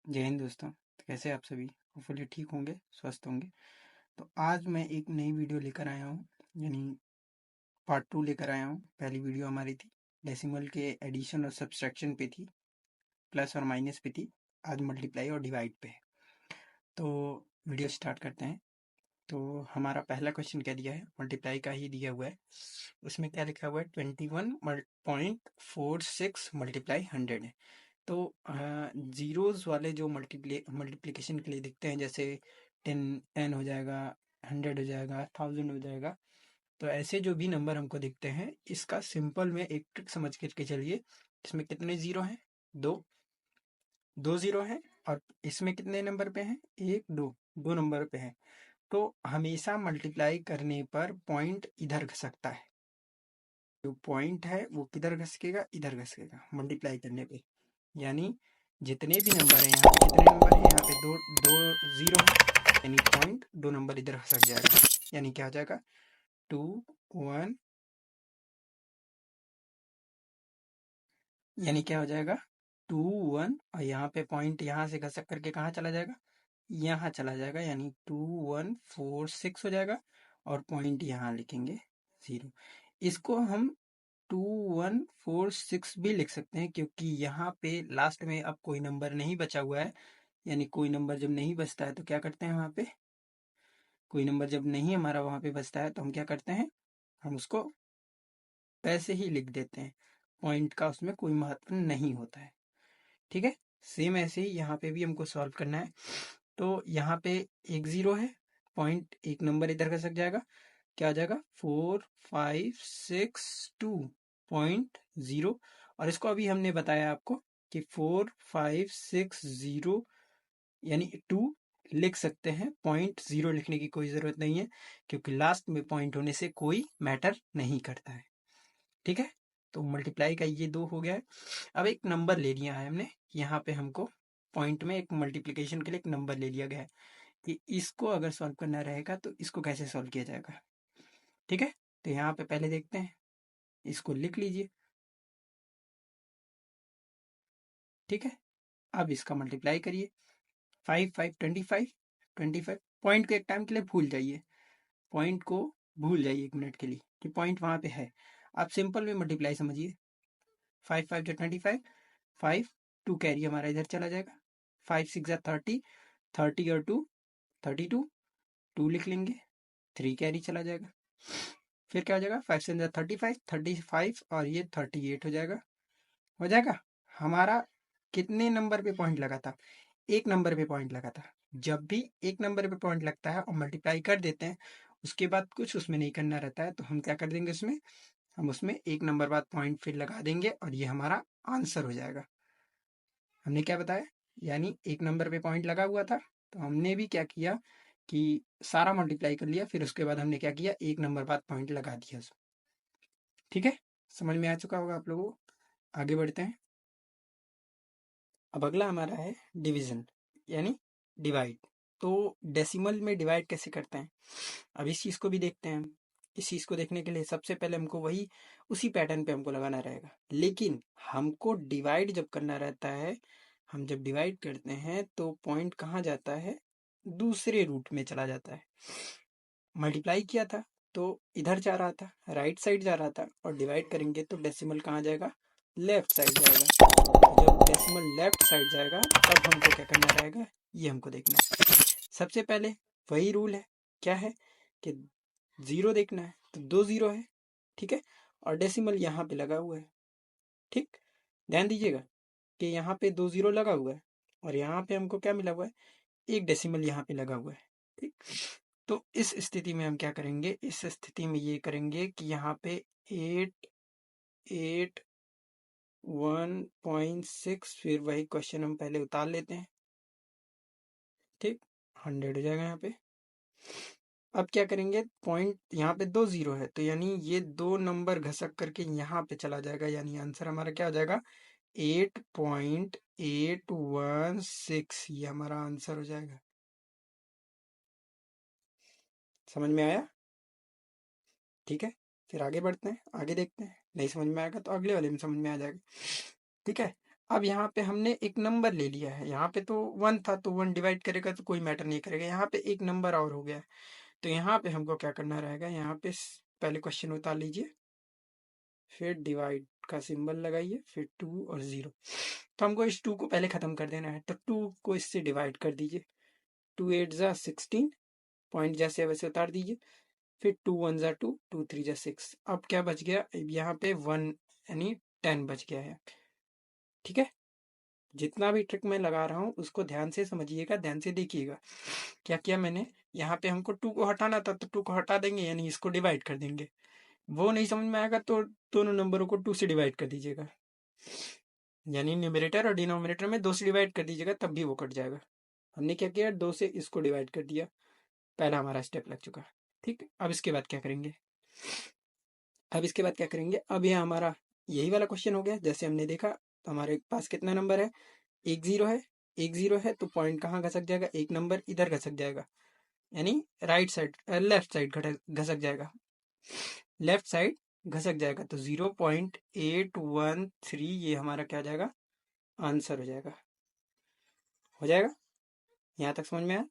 जय हिंद दोस्तों। तो कैसे आप सभी होपफुली ठीक होंगे, स्वस्थ होंगे। तो आज मैं एक नई वीडियो लेकर आया हूँ, यानी पार्ट 2 लेकर आया हूँ। पहली वीडियो हमारी थी डेसिमल के एडिशन और सब्सट्रैक्शन पे थी, प्लस और माइनस पे थी। आज मल्टीप्लाई और डिवाइड पे है। तो वीडियो स्टार्ट करते हैं। तो हमारा पहला क्वेश्चन क्या दिया है, मल्टीप्लाई का ही दिया हुआ है। उसमें क्या लिखा हुआ है, 21.46 मल्टीप्लाई 100 है। तो जीरोस वाले जो मल्टीप्लिकेशन के लिए दिखते हैं, जैसे 10 हो जाएगा, 100 हो जाएगा, 1000 हो जाएगा। तो ऐसे जो भी नंबर हमको दिखते हैं, इसका सिंपल में एक ट्रिक समझ करके चलिए। इसमें कितने जीरो हैं? दो दो जीरो हैं। और इसमें कितने नंबर पे हैं? एक, दो नंबर पे हैं। तो हमेशा मल्टीप्लाई करने पर पॉइंट इधर घसकता है। जो पॉइंट है वो किधर घसकेगा? इधर घसकेगा मल्टीप्लाई करने पे। यानी जितने भी नंबर हैं, यहाँ पे कितने नंबर हैं? यहाँ पे दो दो जीरो है, यानी पॉइंट दो नंबर इधर खसक जाएगा। यानी क्या हो जाएगा? 2 1, यानी क्या हो जाएगा? 2 1, और यहाँ पे पॉइंट यहाँ से घसक करके कहाँ चला जाएगा? यहाँ चला जाएगा, यानी 2146 हो जाएगा। और पॉइंट यहाँ लिखेंगे 0। इसको हम 2146 भी लिख सकते हैं, क्योंकि यहाँ पे लास्ट में अब कोई नंबर नहीं बचा हुआ है। यानी कोई नंबर जब नहीं बचता है तो क्या करते हैं, वहाँ पे कोई नंबर जब नहीं हमारा वहाँ पे बचता है तो हम क्या करते हैं, हम उसको वैसे ही लिख देते हैं। पॉइंट का उसमें कोई महत्व नहीं होता है। ठीक है। सेम ऐसे ही यहाँ पे भी हमको सॉल्व करना है। तो यहाँ पे एक जीरो है, पॉइंट एक नंबर इधर खसक जाएगा। क्या आ जाएगा? 4562.0। और इसको अभी हमने बताया आपको कि 4560 यानी 2 लिख सकते हैं। पॉइंट 0 लिखने की कोई ज़रूरत नहीं है, क्योंकि लास्ट में पॉइंट होने से कोई मैटर नहीं करता है। ठीक है। तो मल्टीप्लाई का ये 2 हो गया है। अब एक नंबर ले लिया है हमने, यहाँ पे हमको पॉइंट में एक मल्टीप्लिकेशन के लिए एक नंबर ले लिया गया है कि इसको अगर सॉल्व करना रहेगा तो इसको कैसे सॉल्व किया जाएगा। ठीक है। तो यहाँ पे पहले देखते हैं, इसको लिख लीजिए। ठीक है। अब इसका मल्टीप्लाई करिए। 5 5 25, 25। पॉइंट को एक टाइम के लिए भूल जाइए, पॉइंट को भूल जाइए एक मिनट के लिए कि पॉइंट वहां पे है। आप सिंपल में मल्टीप्लाई समझिए। 5 5 25, 5 2 कैरी हमारा इधर चला जाएगा। 5 6 30, 30 और 2 32, 2 लिख लेंगे, 3 कैरी चला जाएगा। फिर क्या हो जाएगा? 5 7 35, 35 और ये 38 हो जाएगा। हो जाएगा। हमारा कितने नंबर पे पॉइंट लगा था? एक नंबर पे पॉइंट लगा था। जब भी एक नंबर पे पॉइंट लगता है और मल्टीप्लाई कर देते हैं, उसके बाद कुछ उसमें नहीं करना रहता है, तो हम क्या कर देंगे उसमें, हम उसमें एक नंबर बाद पॉइंट फिर लगा देंगे और ये हमारा आंसर हो जाएगा। हमने क्या बताया? यानी एक नंबर पे पॉइंट लगा हुआ था, तो हमने भी क्या किया कि सारा मल्टीप्लाई कर लिया, फिर उसके बाद हमने क्या किया, एक नंबर बाद पॉइंट लगा दिया उसमें। ठीक है। समझ में आ चुका होगा आप लोगों को। आगे बढ़ते हैं। अब अगला हमारा है डिवीजन, यानी डिवाइड। तो डेसिमल में डिवाइड कैसे करते हैं, अब इस चीज़ को भी देखते हैं हम। इस चीज़ को देखने के लिए सबसे पहले हमको वही उसी पैटर्न पे हमको लगाना रहेगा। लेकिन हमको डिवाइड जब करना रहता है, हम जब डिवाइड करते हैं तो पॉइंट कहाँ जाता है? दूसरे रूट में चला जाता है। मल्टीप्लाई किया था तो इधर जा रहा था, राइट साइड जा रहा था, और डिवाइड करेंगे तो डेसिमल कहाँ जाएगा? लेफ्ट साइड जाएगा। तो जब डेसिमल लेफ्ट साइड जाएगा तब हमको क्या करना रहेगा, ये हमको देखना है। सबसे पहले वही रूल है, क्या है कि जीरो देखना है, तो दो जीरो है। ठीक है। और डेसिमल यहाँ पे लगा हुआ है। ठीक। ध्यान दीजिएगा कि यहाँ पे दो जीरो लगा हुआ है और यहाँ पे हमको क्या मिला हुआ है, एक डेसिमल यहाँ पे लगा हुआ है। ठीक। तो इस स्थिति में हम क्या करेंगे, इस स्थिति में ये करेंगे कि यहाँ पे 881.6, फिर वही क्वेश्चन हम पहले उतार लेते हैं। ठीक। 100 हो जाएगा यहाँ पे। अब क्या करेंगे, पॉइंट यहाँ पे दो जीरो है, तो यानी ये दो नंबर घसक करके यहाँ पे चला जाएगा, यानी आंसर हमारा क्या हो जाएगा? 8.816, ये हमारा आंसर हो जाएगा। समझ में आया? ठीक है। फिर आगे बढ़ते हैं, आगे देखते हैं। नहीं समझ में आएगा तो अगले वाले में समझ में आ जाएगा। ठीक है। अब यहाँ पे हमने एक नंबर ले लिया है, यहाँ पे तो 1 था तो 1 डिवाइड करेगा तो कोई मैटर नहीं करेगा, यहाँ पे एक नंबर और हो गया है। तो यहाँ पे हमको क्या करना रहेगा, यहाँ पे पहले क्वेश्चन उतार लीजिए, फिर डिवाइड का सिंबल लगाइए, फिर 2 और 0। तो हमको इस 2 को पहले खत्म कर देना है, तो 2 को इससे डिवाइड कर दीजिए। 2 8 जा 16, पॉइंट जैसे वैसे उतार दीजिए, फिर 2 1 जा 2, 2 3 जा 6। अब क्या बच गया, यहाँ पे 1 यानी 10 बच गया है। ठीक है, जितना भी ट्रिक मैं लगा रहा हूँ उसको ध्यान से समझिएगा, ध्यान से देखिएगा। क्या किया मैंने, यहाँ पे हमको 2 को हटाना था तो 2 को हटा देंगे, यानी इसको डिवाइड कर देंगे। वो नहीं समझ में आएगा तो दोनों नंबरों को 2 से डिवाइड कर दीजिएगा, यानी न्यूमरेटर और डिनोमिनेटर में 2 से डिवाइड कर दीजिएगा, तब भी वो कट जाएगा। हमने क्या किया, 2 से इसको डिवाइड कर दिया, पहला हमारा स्टेप लग चुका। ठीक, अब इसके बाद क्या करेंगे, अब ये हमारा यही वाला क्वेश्चन हो गया। जैसे हमने देखा हमारे पास कितना नंबर है, 1 0 है, 1 0 है तो पॉइंट कहाँ घसक जाएगा, एक नंबर इधर घसक जाएगा, यानी राइट साइड लेफ्ट साइड घसक जाएगा, लेफ्ट साइड घसक जाएगा। तो 0.813 ये हमारा क्या हो जाएगा, आंसर हो जाएगा। हो जाएगा, यहाँ तक समझ में आया।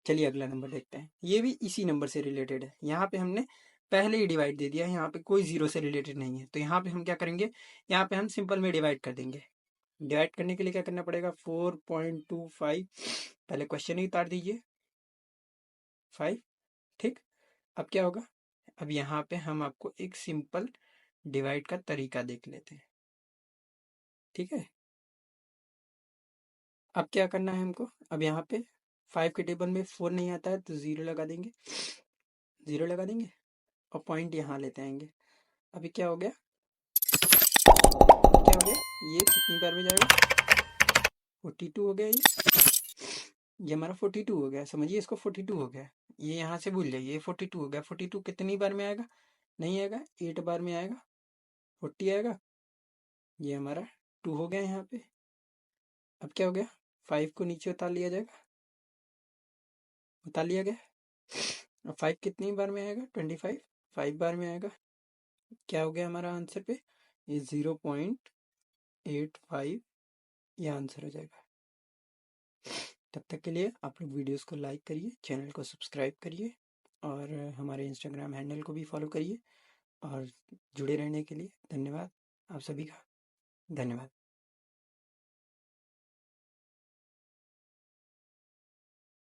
चलिए अगला नंबर देखते हैं, ये भी इसी नंबर से रिलेटेड है। यहाँ पे हमने पहले ही डिवाइड दे दिया, यहाँ पे कोई 0 से रिलेटेड नहीं है, तो यहाँ पे हम क्या करेंगे, यहाँ पे हम सिंपल में डिवाइड कर देंगे। डिवाइड करने के लिए क्या करना पड़ेगा, 4.25, पहले क्वेश्चन ही उतार दीजिए 5। ठीक, अब क्या होगा, अब यहाँ पे हम आपको एक सिंपल डिवाइड का तरीका देख लेते हैं। ठीक है, अब क्या करना है हमको, अब यहाँ पे 5 के टेबल में 4 नहीं आता है तो 0 लगा देंगे, 0 लगा देंगे और पॉइंट यहाँ लेते आएंगे। अभी क्या हो गया, ये कितनी बार में जाएगा, 42 हो गया, ये हमारा 42 हो गया, समझिए इसको 42 हो गया। ये यहाँ से भूल जाइए, 42 हो गया। 42 कितनी बार में आएगा, नहीं आएगा, 8 बार में आएगा, 40 आएगा। ये हमारा 2 हो गया यहाँ पे। अब क्या हो गया, 5 को नीचे उतार लिया जाएगा, उतार लिया गया। अब 5 कितनी बार में आएगा, 25, 5 बार में आएगा। क्या हो गया हमारा आंसर पे, ये 0.85 ये आंसर हो जाएगा। तब तक के लिए आप लोग वीडियोस को लाइक करिए, चैनल को सब्सक्राइब करिए और हमारे इंस्टाग्राम हैंडल को भी फॉलो करिए। और जुड़े रहने के लिए धन्यवाद, आप सभी का धन्यवाद।